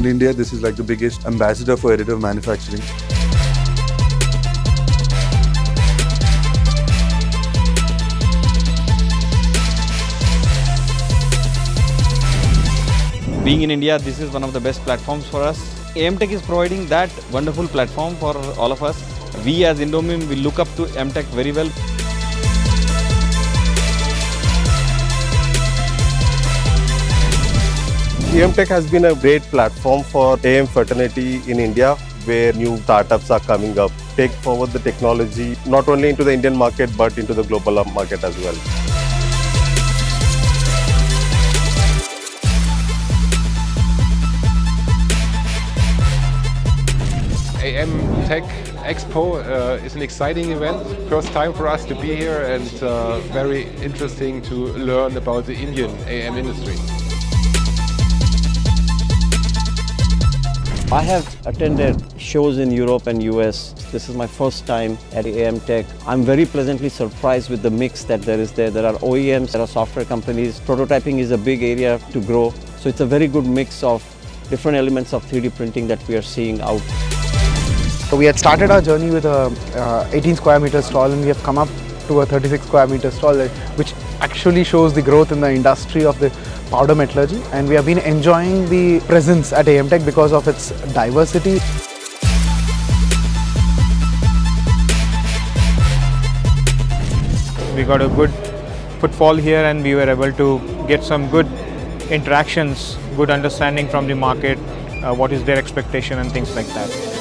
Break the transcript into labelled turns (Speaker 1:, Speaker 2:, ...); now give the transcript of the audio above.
Speaker 1: India, this is like the biggest ambassador for additive manufacturing.
Speaker 2: Being in India, this is one of the best platforms for us. AMTech is providing that wonderful platform for all of us. We as Indomim will look up to AMTech very well.
Speaker 3: AMTech has been a great platform for AM fraternity in India, where new startups are coming up. Take forward the technology not only into the Indian market but into the global market as well.
Speaker 4: AMTech Expo is an exciting event. First time for us to be here and very interesting to learn about the Indian AM industry.
Speaker 5: I have attended shows in Europe and US. This is my first time at AMTech. I'm very pleasantly surprised with the mix that there is there. There are OEMs, there are software companies. Prototyping is a big area to grow. So it's a very good mix of different elements of 3D printing that we are seeing out.
Speaker 6: So we had started our journey with a 18 square meter stall, and we have come up to a 36 square meter stall, which actually shows the growth in the industry of the powder metallurgy, and we have been enjoying the presence at AMTech because of its diversity.
Speaker 7: We got a good footfall here and we were able to get some good interactions, good understanding from the market, what is their expectation and things like that.